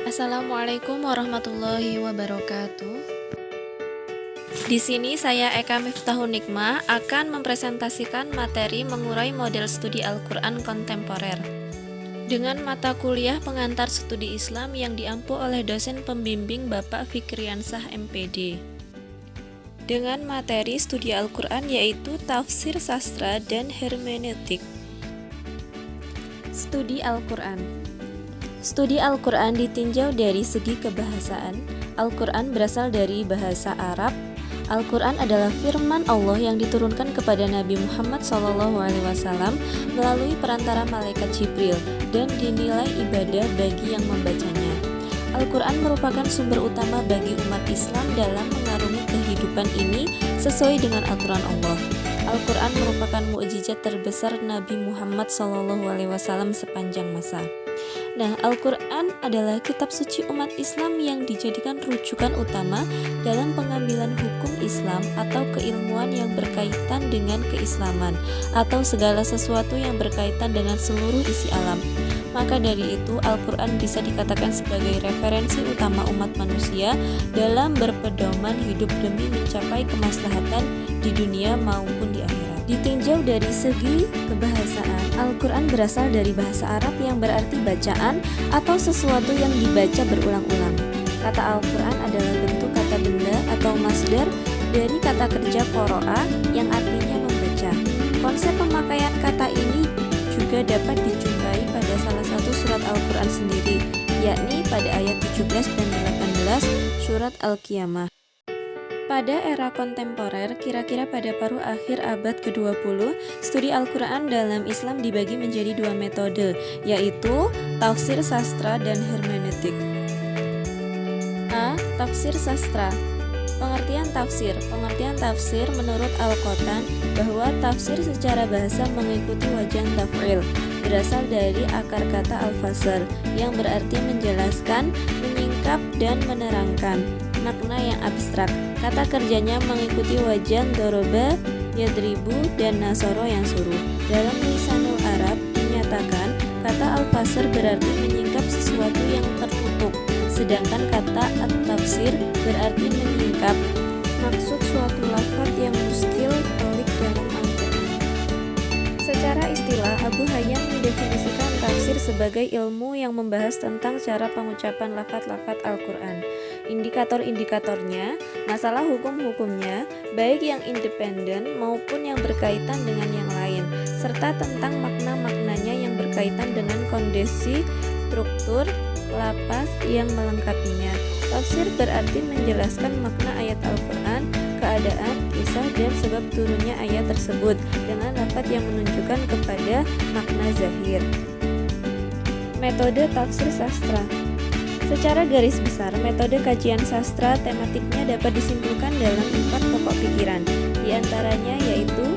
Assalamualaikum warahmatullahi wabarakatuh. Di sini saya Eka Miftahun Nikmah akan mempresentasikan materi mengurai model studi Al-Quran kontemporer dengan mata kuliah pengantar studi Islam yang diampu oleh dosen pembimbing Bapak Fikriansah MPD. Dengan materi studi Al-Quran yaitu tafsir sastra dan hermeneutik. Studi Al-Quran. Studi Al-Quran ditinjau dari segi kebahasaan. Al-Quran berasal dari bahasa Arab. Al-Quran adalah firman Allah yang diturunkan kepada Nabi Muhammad SAW melalui perantara malaikat Jibril dan dinilai ibadah bagi yang membacanya. Al-Quran merupakan sumber utama bagi umat Islam dalam mengarungi kehidupan ini sesuai dengan aturan Allah. Al-Quran merupakan mukjizat terbesar Nabi Muhammad SAW sepanjang masa. Nah, Al-Quran adalah kitab suci umat Islam yang dijadikan rujukan utama dalam pengambilan hukum Islam atau keilmuan yang berkaitan dengan keislaman atau segala sesuatu yang berkaitan dengan seluruh isi alam. Maka dari itu, Al-Quran bisa dikatakan sebagai referensi utama umat manusia dalam berpedoman hidup demi mencapai kemaslahatan di dunia maupun di akhirat. Ditinjau dari segi kebahasaan, Al-Quran berasal dari bahasa Arab yang berarti bacaan atau sesuatu yang dibaca berulang-ulang. Kata Al-Quran adalah bentuk kata benda atau masdar dari kata kerja qoro'a yang artinya membaca. Konsep pemakaian kata ini juga dapat dijumpai pada salah satu surat Al-Quran sendiri, yakni pada ayat 17 dan 18 surat Al-Qiyamah. Pada era kontemporer, kira-kira pada paruh akhir abad ke-20, studi Al-Quran dalam Islam dibagi menjadi dua metode, yaitu tafsir sastra dan hermeneutik. A. Tafsir sastra. Pengertian tafsir. Pengertian tafsir menurut Al-Qotan bahwa tafsir secara bahasa mengikuti wajan taf'il, berasal dari akar kata al-fasl yang berarti menjelaskan, menyingkap, dan menerangkan makna yang abstrak. Kata kerjanya mengikuti wajan doroba, yadribu, dan nasoro yang suruh. Dalam lisanul Arab dinyatakan kata al-fasr berarti menyingkap sesuatu yang tertutup, sedangkan kata at-tafsir berarti menyingkap maksud suatu lafaz yang muskil pelik dalam Al-Quran. Secara istilah, Abu Hayyam mendefinisikan tafsir sebagai ilmu yang membahas tentang cara pengucapan lafaz-lafaz Al-Quran, indikator-indikatornya, masalah hukum-hukumnya, baik yang independen maupun yang berkaitan dengan yang lain, serta tentang makna-maknanya yang berkaitan dengan kondisi, struktur, lapas yang melengkapinya. Tafsir berarti menjelaskan makna ayat Al-Quran, keadaan, kisah, dan sebab turunnya ayat tersebut dengan lafaz yang menunjukkan kepada makna zahir. Metode tafsir sastra. Secara garis besar, metode kajian sastra tematiknya dapat disimpulkan dalam 4 pokok pikiran. Di antaranya yaitu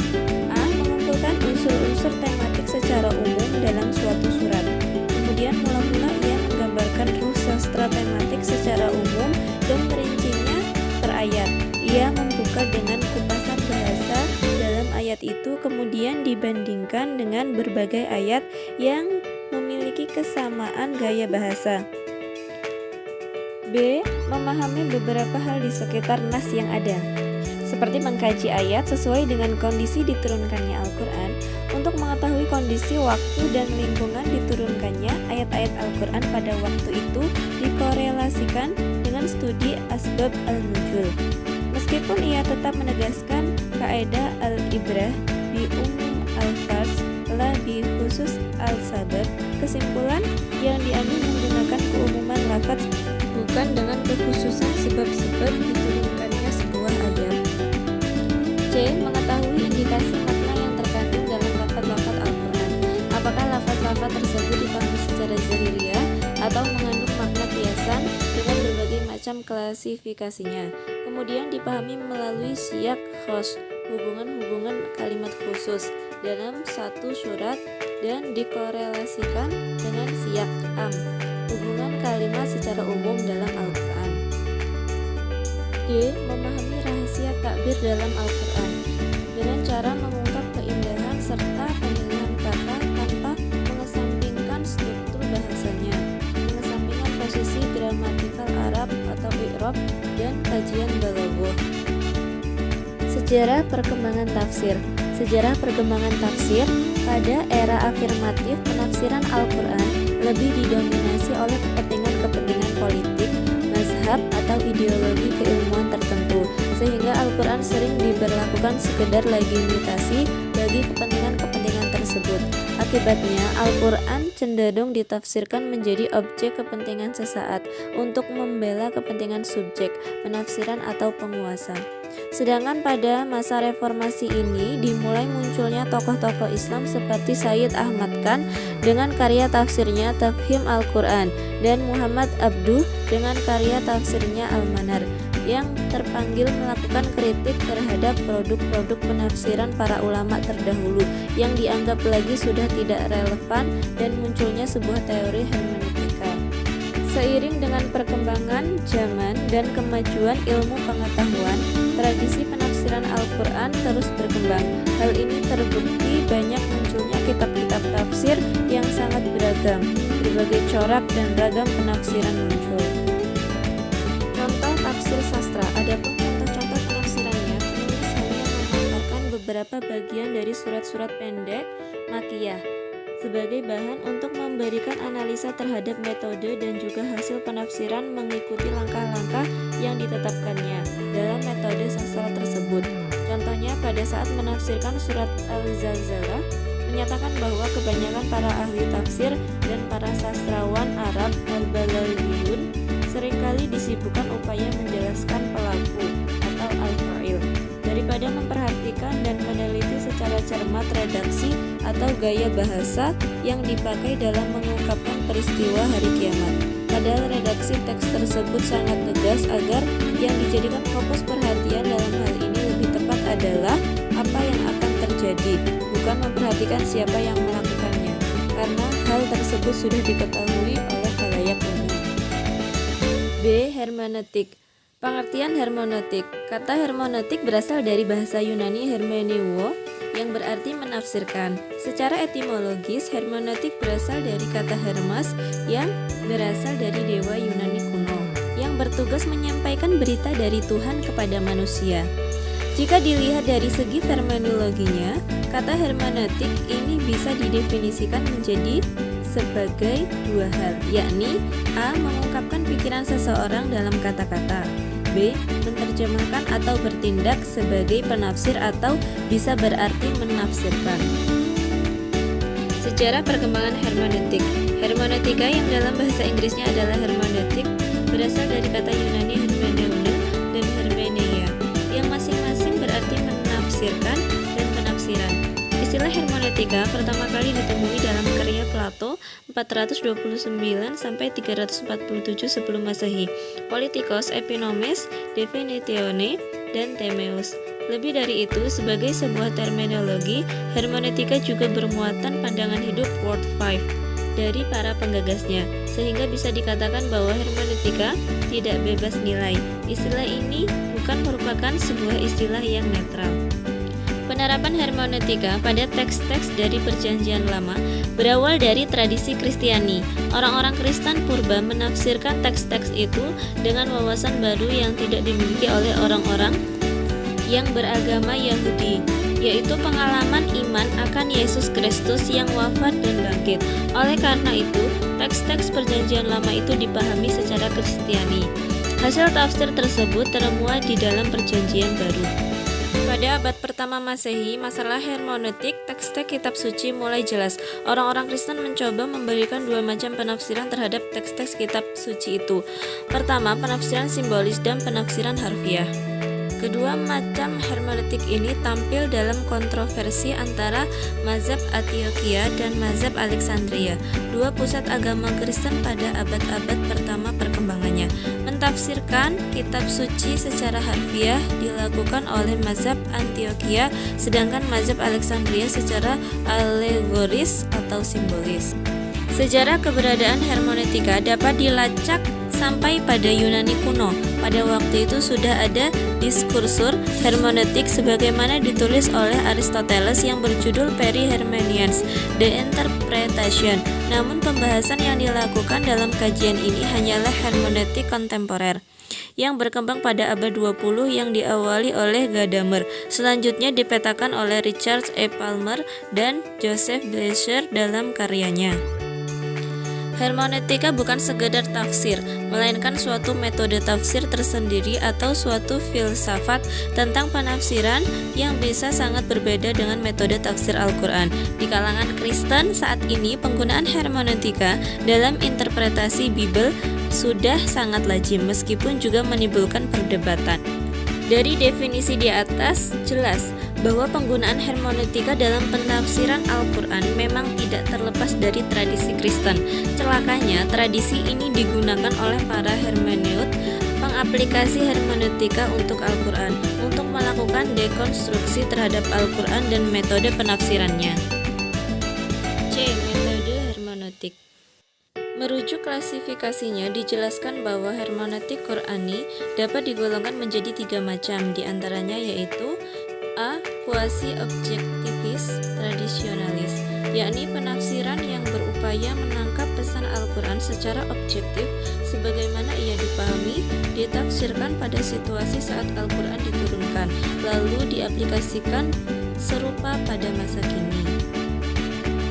A. Mengumpulkan unsur-unsur tematik secara umum dalam suatu surat. Kemudian mula-mula ia menggambarkan ruh sastra tematik secara umum dan merincinya per ayat. Ia membuka dengan kupasan bahasa dalam ayat itu, kemudian dibandingkan dengan berbagai ayat yang memiliki kesamaan gaya bahasa. B. Memahami beberapa hal di sekitar nas yang ada, seperti mengkaji ayat sesuai dengan kondisi diturunkannya Al-Quran. Untuk mengetahui kondisi waktu dan lingkungan diturunkannya ayat-ayat Al-Quran pada waktu itu dikorelasikan dengan studi asbab al-nuzul. Meskipun ia tetap menegaskan kaidah al-ibrah bi umum al-farz la bi khusus al-sabab, kesimpulan yang diambil menggunakan keumuman lafaz bukan dengan kekhususan sebab-sebab diturunkannya sebuah ayat. C. Mengetahui indikasi makna yang terkandung dalam lafaz-lafaz Al-Quran. Apakah lafaz-lafaz tersebut dipahami secara zahiriyah atau mengandung makna kiasan dengan berbagai macam klasifikasinya. Kemudian dipahami melalui siyak khos, hubungan-hubungan kalimat khusus dalam satu surat, dan dikorelasikan dengan siyak am, hubungan kalimat secara umum dalam Al-Quran. D. Memahami rahasia takbir dalam Al-Quran dengan cara mengungkap keindahan serta pemilihan kata tanpa mengesampingkan struktur bahasanya, mengesampingkan posisi gramatikal Arab atau i'rab, dan kajian balaghah. Sejarah perkembangan tafsir. Sejarah perkembangan tafsir pada era afirmatif, penafsiran Al-Quran lebih didominasi oleh kepentingan-kepentingan politik, mazhab, atau ideologi keilmuan tertentu, sehingga Al-Quran sering diberlakukan sekedar legitimasi bagi kepentingan-kepentingan tersebut. Akibatnya, Al-Quran cenderung ditafsirkan menjadi objek kepentingan sesaat untuk membela kepentingan subjek, penafsiran, atau penguasa. Sedangkan pada masa reformasi ini dimulai munculnya tokoh-tokoh Islam seperti Sayyid Ahmad Khan dengan karya tafsirnya Tafhim Al-Quran dan Muhammad Abduh dengan karya tafsirnya Al-Manar yang terpanggil melakukan kritik terhadap produk-produk penafsiran para ulama terdahulu yang dianggap lagi sudah tidak relevan dan munculnya sebuah teori hermeneutika. Seiring dengan perkembangan zaman dan kemajuan ilmu pengetahuan, tradisi penafsiran Al-Quran terus berkembang. Hal ini terbukti banyak munculnya kitab-kitab tafsir yang sangat beragam, berbagai corak dan ragam penafsiran muncul. Contoh tafsir sastra. Adapun contoh-contoh penafsirannya, penulis hanya memaparkan beberapa bagian dari surat-surat pendek Makkiyah sebagai bahan untuk memberikan analisa terhadap metode dan juga hasil penafsiran mengikuti langkah-langkah yang ditetapkannya dalam metode sastra tersebut. Contohnya pada saat menafsirkan surat Al-Zalzalah, menyatakan bahwa kebanyakan para ahli tafsir dan para sastrawan Arab al-Balaghiyun seringkali disibukkan upaya menjelaskan pelaku atau al-fa'il daripada memperhatikan dan meneliti secara cermat redaksi atau gaya bahasa yang dipakai dalam mengungkapkan peristiwa hari kiamat. Padahal redaksi teks tersebut sangat tegas agar yang dijadikan fokus perhatian dalam hal ini lebih tepat adalah apa yang akan terjadi, bukan memperhatikan siapa yang melakukannya, karena hal tersebut sudah diketahui oleh khalayak umum. B. Hermeneutik. Pengertian hermeneutik. Kata hermeneutik berasal dari bahasa Yunani hermeneuo yang berarti menafsirkan. Secara etimologis, hermeneutik berasal dari kata Hermes yang berasal dari dewa Yunani kuno yang bertugas menyampaikan berita dari Tuhan kepada manusia. Jika dilihat dari segi terminologinya, kata hermeneutik ini bisa didefinisikan menjadi sebagai dua hal, yakni A. Mengungkapkan pikiran seseorang dalam kata-kata, B. Menerjemahkan atau bertindak sebagai penafsir atau bisa berarti menafsirkan. Sejarah perkembangan hermeneutik. Hermeneutika yang dalam bahasa Inggrisnya adalah hermeneutik berasal dari kata Yunani hermeneuna dan hermeneia yang masing-masing berarti menafsirkan dan penafsiran. Istilah hermeneutika pertama kali ditemui dalam karya Plato 429 sampai 347 sebelum Masehi, Politikos, Epinomis, Definitione, dan Timaeus. Lebih dari itu, sebagai sebuah terminologi, hermeneutika juga bermuatan pandangan hidup world five dari para penggagasnya, sehingga bisa dikatakan bahwa hermeneutika tidak bebas nilai. Istilah ini bukan merupakan sebuah istilah yang netral. Penerapan hermeneutika pada teks-teks dari Perjanjian Lama berawal dari tradisi Kristiani. Orang-orang Kristen purba menafsirkan teks-teks itu dengan wawasan baru yang tidak dimiliki oleh orang-orang yang beragama Yahudi, yaitu pengalaman iman akan Yesus Kristus yang wafat dan bangkit. Oleh karena itu, teks-teks Perjanjian Lama itu dipahami secara Kristiani. Hasil tafsir tersebut termuat di dalam Perjanjian Baru. Pada abad pertama Masehi, masalah hermeneutik teks-teks kitab suci mulai jelas. Orang-orang Kristen mencoba memberikan dua macam penafsiran terhadap teks-teks kitab suci itu. Pertama, penafsiran simbolis dan penafsiran harfiah. Kedua macam hermeneutik ini tampil dalam kontroversi antara mazhab Antiokhia dan mazhab Alexandria, dua pusat agama Kristen pada abad-abad pertama perkembangannya. Mentafsirkan kitab suci secara harfiah dilakukan oleh mazhab Antiokhia, sedangkan mazhab Alexandria secara alegoris atau simbolis. Sejarah keberadaan hermeneutika dapat dilacak sampai pada Yunani kuno. Pada waktu itu sudah ada diskursur hermeneutik sebagaimana ditulis oleh Aristoteles yang berjudul Perihermenians, The Interpretation. Namun pembahasan yang dilakukan dalam kajian ini hanyalah hermeneutik kontemporer yang berkembang pada abad 20 yang diawali oleh Gadamer. Selanjutnya dipetakan oleh Richard E. Palmer dan Joseph Blecher dalam karyanya. Hermeneutika bukan sekedar tafsir, melainkan suatu metode tafsir tersendiri atau suatu filsafat tentang penafsiran yang bisa sangat berbeda dengan metode tafsir Al-Quran. Di kalangan Kristen saat ini penggunaan hermeneutika dalam interpretasi Bible sudah sangat lazim meskipun juga menimbulkan perdebatan. Dari definisi di atas jelas bahwa penggunaan hermeneutika dalam penafsiran Al-Quran memang tidak terlepas dari tradisi Kristen. Celakanya, tradisi ini digunakan oleh para hermeneut pengaplikasi hermeneutika untuk Al-Quran untuk melakukan dekonstruksi terhadap Al-Quran dan metode penafsirannya. C. Metode hermeneutik. Merujuk klasifikasinya dijelaskan bahwa hermeneutik Qur'ani dapat digolongkan menjadi 3 macam, diantaranya yaitu A. Quasi-objektivis tradisionalis, yakni penafsiran yang berupaya menangkap pesan Al-Quran secara objektif sebagaimana ia dipahami, ditafsirkan pada situasi saat Al-Quran diturunkan, lalu diaplikasikan serupa pada masa kini.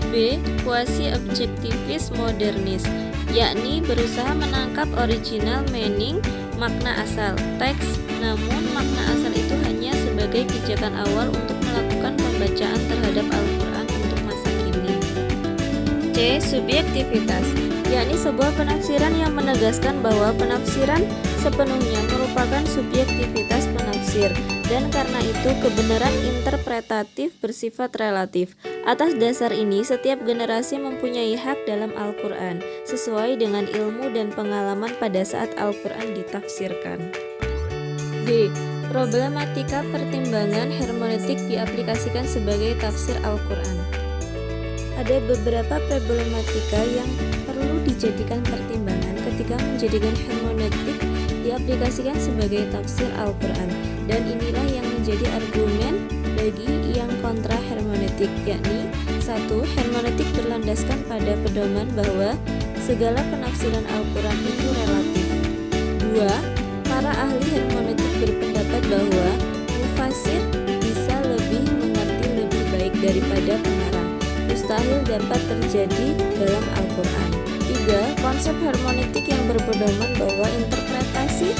B. Quasi-objektivis modernis, yakni berusaha menangkap original meaning, makna asal teks, namun makna asal itu hanya sebagai pijakan awal untuk melakukan pembacaan terhadap Al-Quran untuk masa kini. C. Subjektivitas, yakni sebuah penafsiran yang menegaskan bahwa penafsiran sepenuhnya merupakan subjektivitas penafsir, dan karena itu kebenaran interpretatif bersifat relatif. Atas dasar ini, setiap generasi mempunyai hak dalam Al-Quran sesuai dengan ilmu dan pengalaman pada saat Al-Quran ditafsirkan. D. Problematika pertimbangan hermeneutik diaplikasikan sebagai tafsir Al-Quran. Ada beberapa problematika yang perlu dijadikan pertimbangan ketika menjadikan hermeneutik diaplikasikan sebagai tafsir Al-Quran, dan inilah yang menjadi argumen bagi yang kontra hermeneutik, yakni 1. Hermeneutik berlandaskan pada pedoman bahwa segala penafsiran Al-Quran itu relatif. 2. Para ahli hermeneutik berpendapat bahwa mufasir bisa lebih mengerti lebih baik daripada pengarang. Mustahil dapat terjadi dalam Al-Quran. 3. Konsep hermeneutik yang berpedoman bahwa interpretasi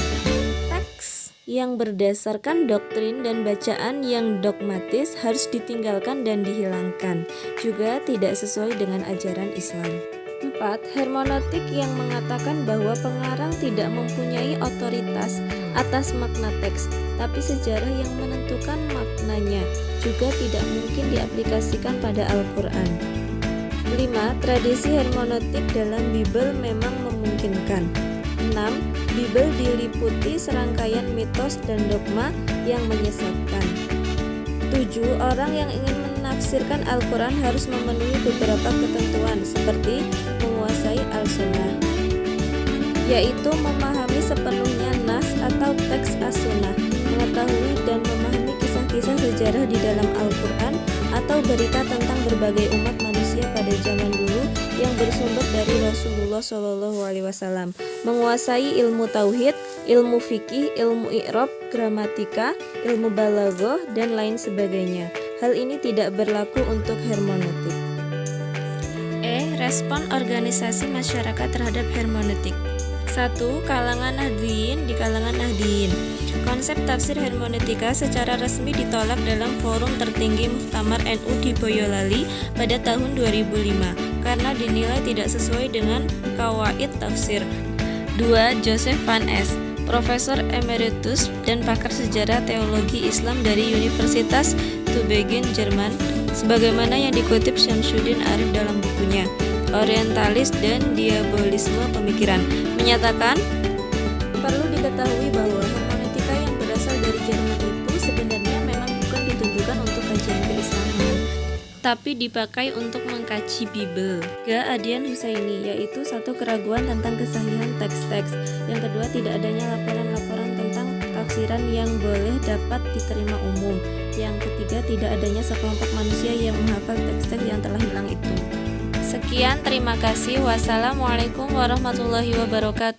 teks yang berdasarkan doktrin dan bacaan yang dogmatis harus ditinggalkan dan dihilangkan, juga tidak sesuai dengan ajaran Islam. 4. Hermeneutik yang mengatakan bahwa pengarang tidak mempunyai otoritas atas makna teks, tapi sejarah yang menentukan maknanya, juga tidak mungkin diaplikasikan pada Al-Quran. 5. Tradisi hermeneutik dalam Bible memang memungkinkan. 6. Bible diliputi serangkaian mitos dan dogma yang menyesatkan. 7. Orang yang ingin menafsirkan Al-Quran harus memenuhi beberapa ketentuan seperti menguasai Al-Sunnah, yaitu memahami sepenuhnya nas atau teks As-Sunnah, mengetahui dan memahami kisah-kisah sejarah di dalam Al-Quran atau berita tentang berbagai umat manusia pada zaman dulu yang bersumber dari Rasulullah SAW, menguasai ilmu tauhid, ilmu fikih, ilmu i'rab, gramatika, ilmu balaghah, dan lain sebagainya. Hal ini tidak berlaku untuk hermeneutik. E. Respon organisasi masyarakat terhadap hermeneutik. 1. Kalangan Nahdiyin. Di kalangan Nahdiyin, konsep tafsir hermeneutika secara resmi ditolak dalam forum tertinggi Muktamar NU di Boyolali pada tahun 2005 karena dinilai tidak sesuai dengan qawaid tafsir. 2. Joseph Van Es, Profesor Emeritus dan pakar sejarah teologi Islam dari Universitas Tübingen, Jerman, sebagaimana yang dikutip Syamsuddin Arif dalam bukunya Orientalis dan Diabolisme Pemikiran, menyatakan perlu diketahui bahwa hermeneutika yang berasal dari Jerman itu sebenarnya memang bukan ditunjukkan untuk kajian keislaman. tapi dipakai untuk mengkaji Bible. Adian Husaini, yaitu satu, keraguan tentang kesahihan teks-teks. Yang kedua, tidak adanya laporan-laporan tentang tafsiran yang boleh dapat diterima umum. Yang ketiga, tidak adanya sekelompok manusia yang menghafal teks-teks yang telah hilang itu. Sekian, terima kasih. Wassalamualaikum warahmatullahi wabarakatuh.